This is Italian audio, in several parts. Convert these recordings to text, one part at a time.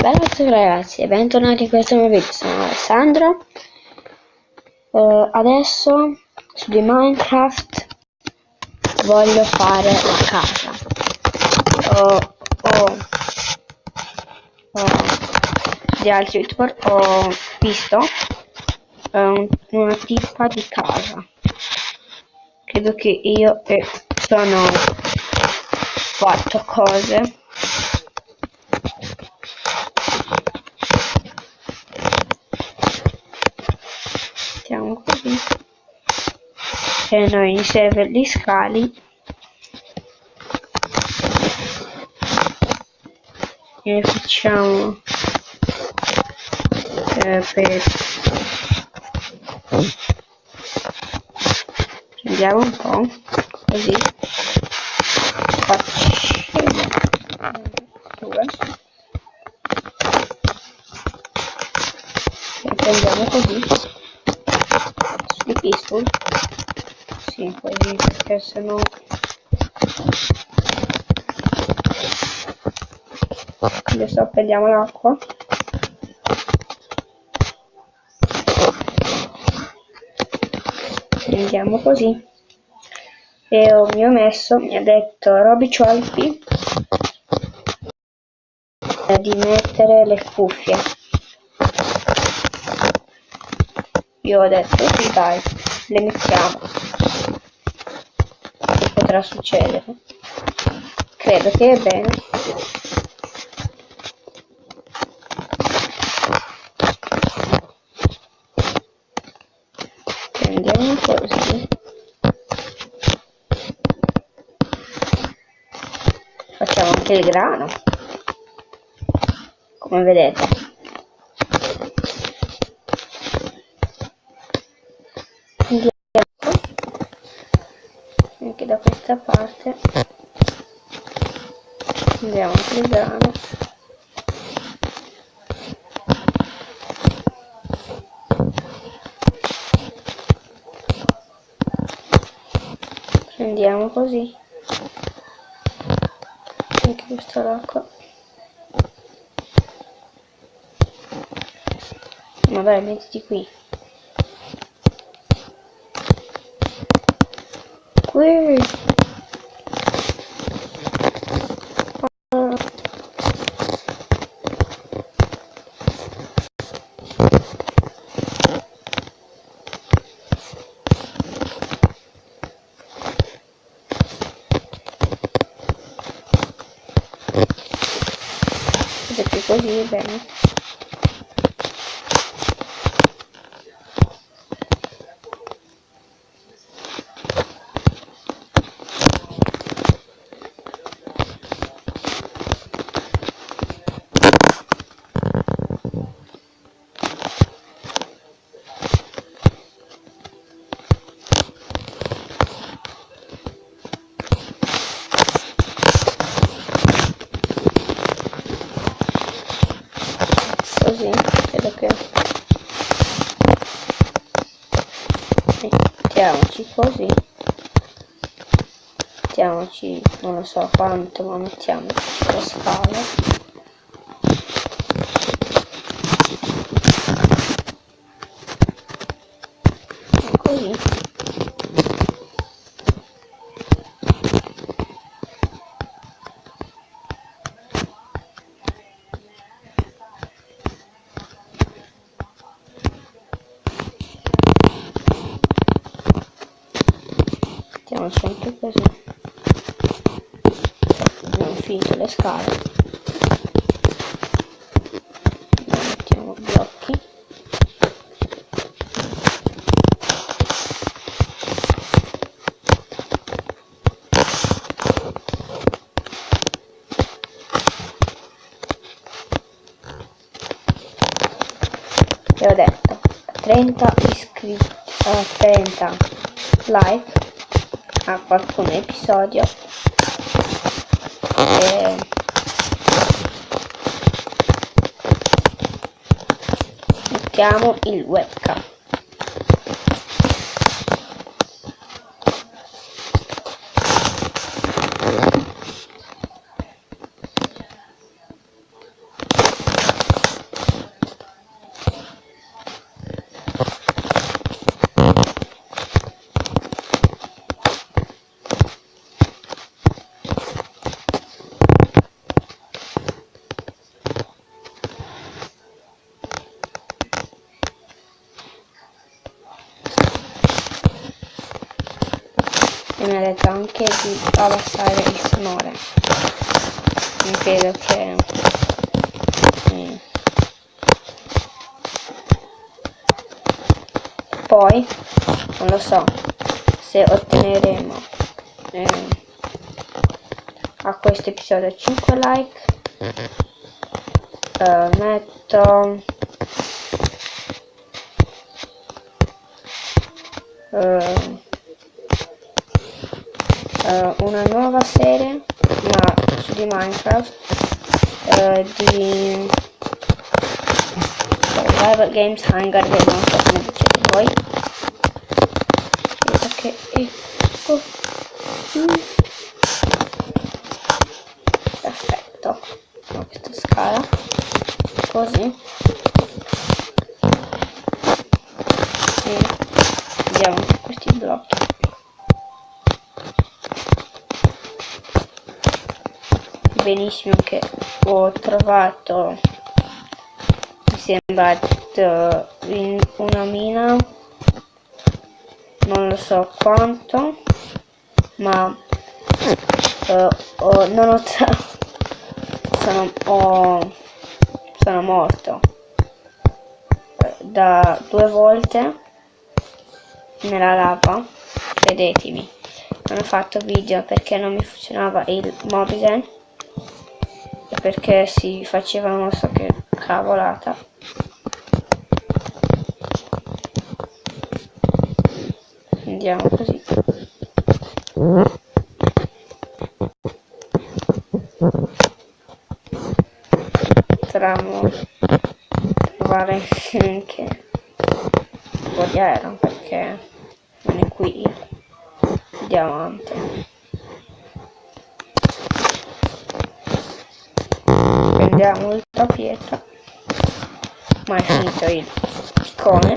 Bella a tutti ragazzi e bentornati in questo nuovo video, sono Alessandro. Adesso su di Minecraft voglio fare la casa. Di altri youtuber ho visto una tipa di casa. Credo che io sono 4 cose. Mettiamo così. E noi mi serve gli scali. E facciamo prendiamo un po' così, due e prendiamo così sui pistol, sì, così, perché sennò adesso prendiamo l'acqua. Prendiamo così e mi ha detto Roby Ciolpi di mettere le cuffie. Io ho detto sì, dai, le mettiamo. Che potrà succedere? Credo che è bene. Prendiamo così. Facciamo anche il grano, come vedete. Andiamo anche da questa parte. Andiamo anche il grano. Prendiamo così. Anche questa l'acqua. Ma dai, mettiti qui. Qui. Vedete così è bene. Così, credo che mettiamoci così, mettiamoci, non lo so quanto, ma mettiamoci la scala. Così. Mettiamoci anche così. Abbiamo finito le scale. Mettiamo blocchi. E ho detto 30 iscritti, 30 like a qualcun episodio e mettiamo il webcam. dimenticato anche di abbassare il sonore. Non credo che poi non lo so se otteneremo a questo episodio 5 like. Metto una nuova serie su di Minecraft, di Survival Games Hunger Game, non so come dicete voi. Perfetto, ho questa scala così e vediamo questi blocchi. Benissimo, che ho trovato, mi sembra, in una mina, non lo so quanto, ma sono morto da 2 volte nella lava, credetemi. Non ho fatto video perché non mi funzionava il Mobizen e perché si faceva non so che cavolata. Andiamo così. Potremmo provare anche un po' di aereo perché non è qui il diamante. Prendiamo l'ultima pietra, ma è finito il piccone.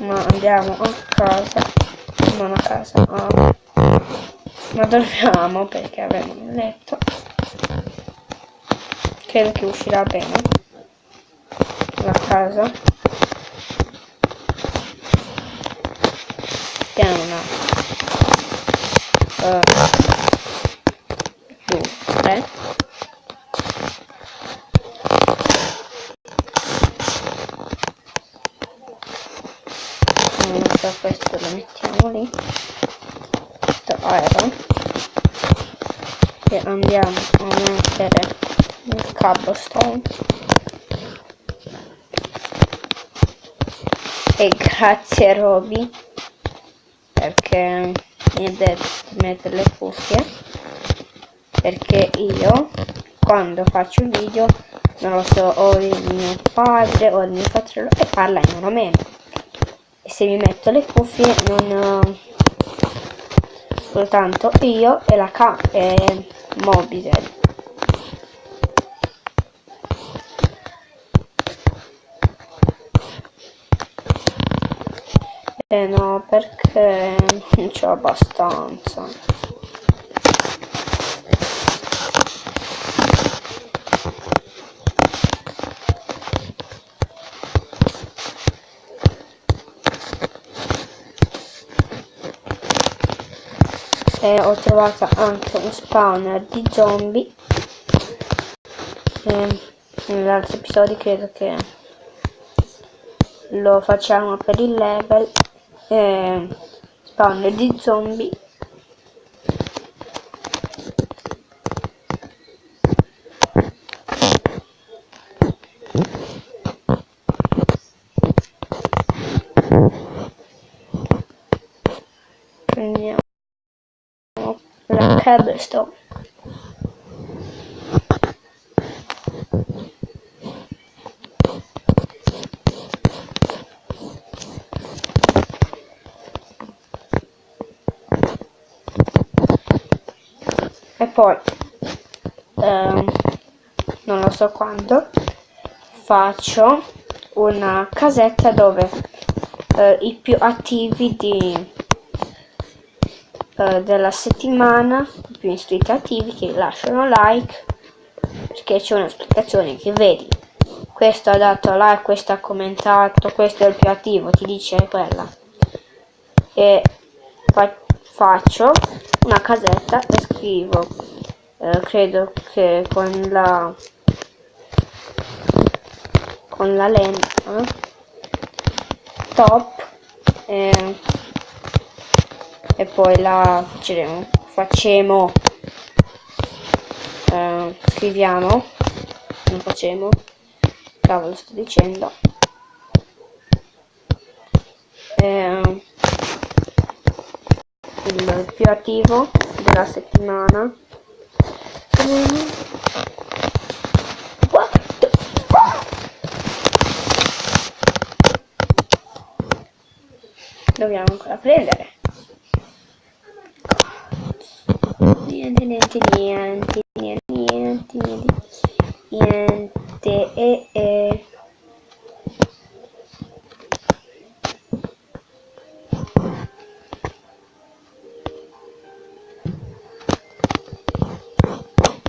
Ma andiamo a casa, non a casa, ma dormiamo perché avremo il letto. Credo che uscirà bene la casa. Piano 1, 2, 3. Questo lo mettiamo lì, questo iron, e andiamo a mettere il cobblestone. E grazie Roby perché mi ha detto di mettere le cuffie, perché io quando faccio il video non lo so, o il mio padre o il mio fratello e parla in una meno. E se mi metto le cuffie non soltanto io e la e Mobizen. No, perché non c'ho abbastanza. E ho trovato anche un spawner di zombie. Nell'altro episodio credo che lo facciamo per il level. Spawner di zombie. Prendiamo la cobblestone. E poi non lo so quando faccio una casetta dove i più attivi della settimana, i più iscritti attivi, che lasciano like, perché c'è una spiegazione che vedi, questo ha dato like, questo ha commentato, questo è il più attivo, ti dice quella, e faccio una casetta e scrivo, credo che con la lenta top e poi la facciamo scriviamo, non facciamo, cavolo sto dicendo, il più attivo della settimana. Dobbiamo ancora prendere. Niente,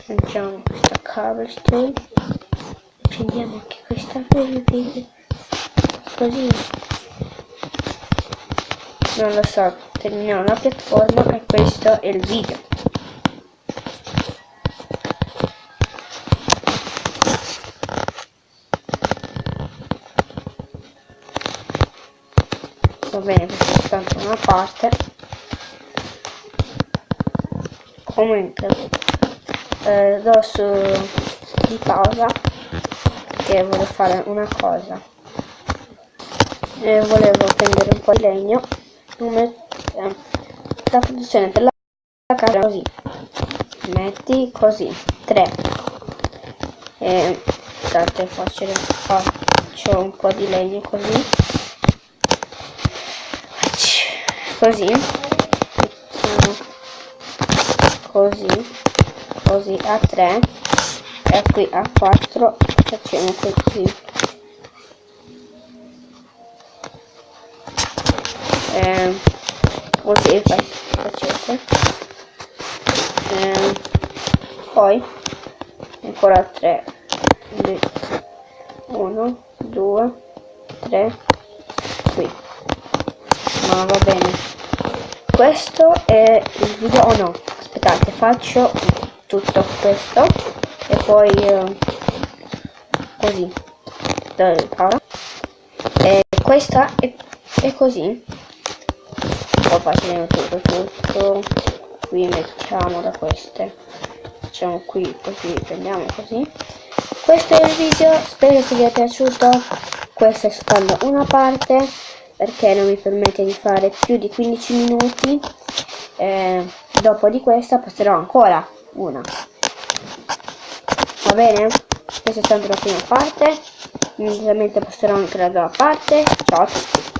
Facciamo questa cobblestone, prendiamo anche questa per il video, così non lo so, terminiamo la piattaforma e questo è il video. Va bene, questa è soltanto una parte. Comunque do su di pausa che volevo fare una cosa, volevo prendere un po' di legno, la produzione per la casa così, metti così 3 e faccio un po' di legno così così a 3 e qui a 4 facciamo così, così facete, poi ancora 3, 1 2 3 qui, ma va bene. Questo è il video, o no, aspettate, faccio tutto questo e poi così, e questa è così, poi facciamo tutto, qui mettiamo da queste, facciamo qui così, prendiamo così. Questo è il video, spero che vi sia piaciuto, questa è soltanto una parte perché non mi permette di fare più di 15 minuti, dopo di questa posterò ancora una, va bene? Questa è soltanto la prima parte, immediatamente posterò anche la prima parte. Ciao a tutti.